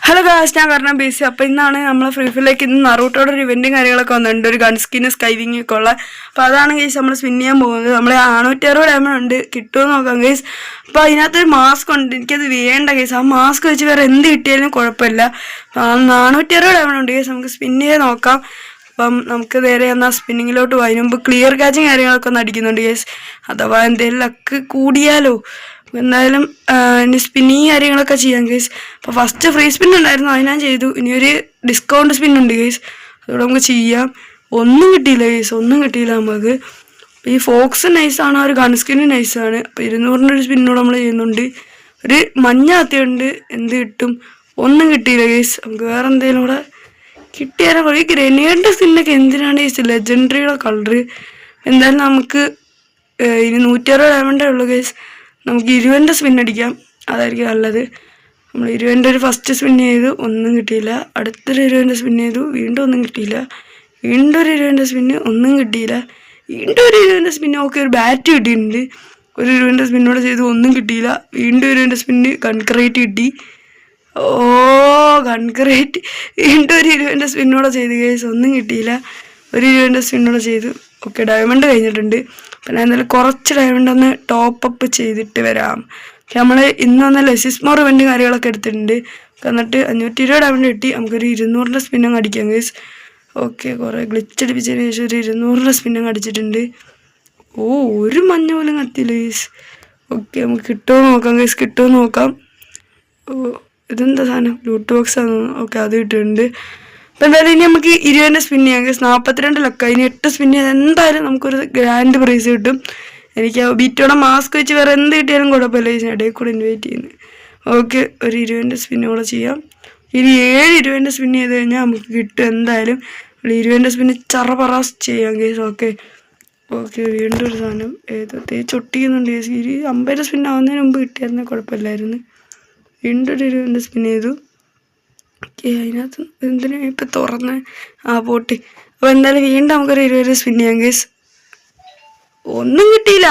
Hello guys, ഞാൻ കാരണം ബേസി. അപ്പോൾ ഇന്നാണ് നമ്മൾ ഫ്രീ ഫയറിലേക്ക് ഇന്ന് നറൂട്ടോയുടെ ഒരു ഇവൻറ്റും കാര്യങ്ങളൊക്കെ വന്നിട്ടുണ്ട്. ഒരു ഗൺ സ്കിന് സ്കൈവിങ് ഒക്കെ ഉള്ള. അപ്പോൾ അതാണ് ഗൈസ് നമ്മൾ സ്പിൻ ചെയ്യാൻ പോകുന്നത്. നമ്മൾ 660 ഡയമണ്ട് ഉണ്ട്, കിട്ടുമെന്ന് നോക്കാം ഗൈസ്. അപ്പോൾ അതിനകത്തൊരു മാസ്ക് ഉണ്ട്, എനിക്കത് വേണ്ട ഗൈസ്. ആ മാസ്ക് വെച്ച് വേറെ എന്ത് കിട്ടിയാലും കുഴപ്പമില്ല. 460 ഡയമണ്ട് ഉണ്ട് ഗൈസ്, നമുക്ക് സ്പിൻ ചെയ്ത് നോക്കാം. അപ്പം നമുക്ക് നേരെ എന്നാൽ സ്പിന്നിങ്ങിലോട്ട് പോയി. അതിന് മുമ്പ് ക്ലിയർ കാച്ചിങ് കാര്യങ്ങളൊക്കെ ഒന്ന് അടിക്കുന്നുണ്ട് ഗൈസ്. അഥവാ എന്തെങ്കിലും ലക്ക് കൂടിയാലോ. എന്തായാലും ഇനി സ്പിന്നിങ് കാര്യങ്ങളൊക്കെ ചെയ്യാം ഗൈസ്. അപ്പോൾ ഫസ്റ്റ് ഫ്രീ സ്പിൻ ഉണ്ടായിരുന്നു, അത് ഞാൻ ചെയ്തു. ഇനി ഒരു ഡിസ്കൗണ്ട് സ്പിൻ ഉണ്ട് ഗൈസ്, അതുകൂടെ നമുക്ക് ചെയ്യാം. ഒന്നും കിട്ടിയില്ല ഗൈസ്, ഒന്നും കിട്ടിയില്ല നമുക്ക്. ഈ ഫോക്സ് നൈസാണ്, ഒരു ഗൺ സ്കിന് നൈസാണ്. അപ്പോൾ 200-ൻ്റെ ഒരു സ്പിന്നോട് നമ്മൾ ചെയ്യുന്നുണ്ട്. ഒരു മഞ്ഞ കത്തിയുണ്ട്, എന്ത് കിട്ടും? ഒന്നും കിട്ടിയില്ല ഗൈസ്. നമുക്ക് വേറെ എന്തെങ്കിലും കൂടെ കിട്ടിയാലും ഈ ഗ്രനേഡിൻ്റെ സ്കിന്നൊക്കെ എന്തിനാണ് ഗൈസ്? ലെജൻഡറിയുടെ കളറ്. എന്തായാലും നമുക്ക് ഇനി 160 ഡയമണ്ടേ ഉള്ളൂ ഗൈസ്. നമുക്ക് 20-ൻ്റെ സ്പിൻ അടിക്കാം, അതായിരിക്കും നല്ലത്. നമ്മൾ 20-ൻ്റെ ഒരു ഫസ്റ്റ് സ്പിൻ ചെയ്തു, ഒന്നും കിട്ടിയില്ല. അടുത്തൊരു 20-ൻ്റെ സ്പിൻ ചെയ്തു, വീണ്ടും ഒന്നും കിട്ടിയില്ല. വീണ്ടും ഒരു 20-ൻ്റെ സ്പിന്ന്, ഒന്നും കിട്ടിയില്ല. വീണ്ടും ഒരു 20-ൻ്റെ സ്പിന്ന്. ഓക്കെ, ഒരു ബാറ്റ് കിട്ടിയിട്ടുണ്ട്. ഒരു 20-ൻ്റെ സ്പിന്നോടെ ചെയ്തു, ഒന്നും കിട്ടിയില്ല. വീണ്ടും 20-ൻ്റെ സ്പിന്ന്, കൺക്രീറ്റ് കിട്ടി. ഓ കൺക്രീറ്റ്. വീണ്ടും ഒരു 20-ൻ്റെ സ്പിന്നോടെ ചെയ്തു കേസ്, ഒന്നും കിട്ടിയില്ല. ഒരു 20-ൻ്റെ സ്പിന്നോടെ ചെയ്തു. ഓക്കെ, ഡയമണ്ട് കഴിഞ്ഞിട്ടുണ്ട്. പിന്നെ എന്തായാലും കുറച്ച് ഡയമണ്ട് ഒന്ന് ടോപ്പ് ചെയ്തിട്ട് വരാം. നമ്മൾ ഇന്ന് വന്ന ലെസിസ്മോർ ഇവൻ്റ് കാര്യങ്ങളൊക്കെ എടുത്തിട്ടുണ്ട്. എന്നിട്ട് 520 ഡയമണ്ട് കിട്ടി. നമുക്കൊരു 200-ൻ്റെ സ്പിന്നങ്ങ് അടിക്കാം ഗൈസ്. ഓക്കെ, കുറേ ഗ്ലിച്ച് അടിപ്പിച്ചതിന് ശേഷം ഒരു 200-ൻ്റെ സ്പിന്നങ്ങ് അടിച്ചിട്ടുണ്ട്. ഓ, ഒരു മഞ്ഞ പോലും കത്തിയില്ല ഗൈസ്. ഓക്കെ, നമുക്ക് കിട്ടുമോ നോക്കാം ഗൈസ്, കിട്ടുമോ നോക്കാം. ഓ, ഇതെന്താ സാധനം? ലൂട്ട് ബോക്സ് ആണ്. ഓക്കെ, അത് കിട്ടിയിട്ടുണ്ട്. അപ്പം എന്തായാലും ഇനി നമുക്ക് 20-ൻ്റെ സ്പിൻ ചെയ്യാം ഗൈസ്. 42 ലക്ക. ഇനി 8 സ്പിൻ ചെയ്യാൻ എന്തായാലും നമുക്കൊരു ഗ്രാൻഡ് പ്രൈസ് കിട്ടും. എനിക്ക് ബീറ്റോടെ മാസ്ക് വെച്ച് വേറെ എന്ത് കിട്ടിയാലും കുഴപ്പമില്ല ഗൈസ്. ഇടയിൽ കൂടെ ഇൻവൈറ്റ് ചെയ്യുന്നത്. ഓക്കെ, ഒരു 20-ൻ്റെ സ്പിന്ന് കൂടെ ചെയ്യാം. ഇനി 7 20-ൻ്റെ സ്പിൻ ചെയ്ത് കഴിഞ്ഞാൽ നമുക്ക് കിട്ടും എന്തായാലും. 20-ൻ്റെ സ്പിന്ന് ചറപറാസ് ചെയ്യാം ഗൈസ്. ഓക്കെ ഓക്കെ, വീണ്ടും ഒരു സാധനം ഏതോ ചൊട്ടിക്കുന്നുണ്ട് ഗൈസ്. 50-ൻ്റെ സ്പിൻ ആവുന്നതിന് മുമ്പ് കിട്ടിയായിരുന്നാൽ കുഴപ്പമില്ലായിരുന്നു. വീണ്ടും ഒരു 20-ൻ്റെ സ്പിൻ ചെയ്തു. ഓക്കെ, അതിനകത്ത് എന്തിനാ ഇപ്പം തുറന്ന് പോട്ട്. അപ്പോൾ എന്തായാലും വീണ്ടും നമുക്കൊരു 20 സ്പിൻ ചെയ്യാം ഗൈസ്. ഒന്നും കിട്ടിയില്ല.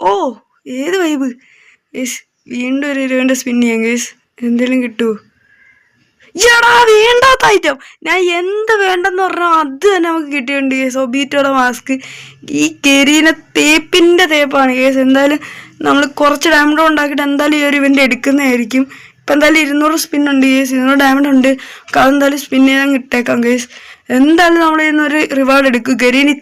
ഓ, ഏത് വൈബ് ഗൈസ്. വീണ്ടും ഒരു 20-ൻ്റെ സ്പിൻ ചെയ്യാം ഗൈസ്. എന്തെങ്കിലും കിട്ടുമോ? എടാ, വേണ്ടാത്ത ഐറ്റം. ഞാൻ എന്ത് വേണ്ടെന്ന് പറഞ്ഞാൽ അത് തന്നെ നമുക്ക് കിട്ടിയിട്ടുണ്ട് ഗൈസ്. ഒബീറ്റോടെ മാസ്ക്. ഈ കെരീനെ തേപ്പിൻ്റെ തേപ്പാണ് ഗൈസ്. എന്തായാലും നമ്മൾ കുറച്ച് ഡയമണ്ട് ഉണ്ടാക്കിയിട്ട് എന്തായാലും ഈ ഒരു ഇവൻ്റ് എടുക്കുന്നതായിരിക്കും. ഇപ്പം എന്തായാലും 200 സ്പിൻ ഉണ്ട് ഗൈസ്, 200 ഡയമണ്ട് ഉണ്ട്. അതെന്തായാലും സ്പിൻ ചെയ്താൽ കിട്ടേക്കാം ഗൈസ്. എന്തായാലും നമ്മൾ ഇന്നൊരു റിവാർഡ് എടുക്കും. കരീനി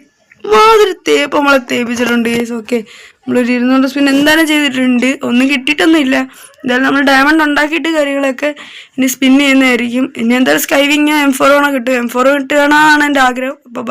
മാതിരി തേപ്പ് നമ്മളെ തേപ്പിച്ചിട്ടുണ്ട് ഗൈസ്. ഓക്കെ, നമ്മളൊരു 200 സ്പിൻ എന്തായാലും ചെയ്തിട്ടുണ്ട്. ഒന്നും കിട്ടിയിട്ടൊന്നും ഇല്ല. എന്തായാലും നമ്മൾ ഡയമണ്ട് ഉണ്ടാക്കിയിട്ട് കാര്യങ്ങളൊക്കെ ഇനി സ്പിൻ ചെയ്യുന്നതായിരിക്കും. ഇനി എന്തായാലും സ്കൈവിങ് M4 കിട്ടും. M4 കിട്ടുകയാണെന്നാണ് എൻ്റെ ആഗ്രഹം. അപ്പോൾ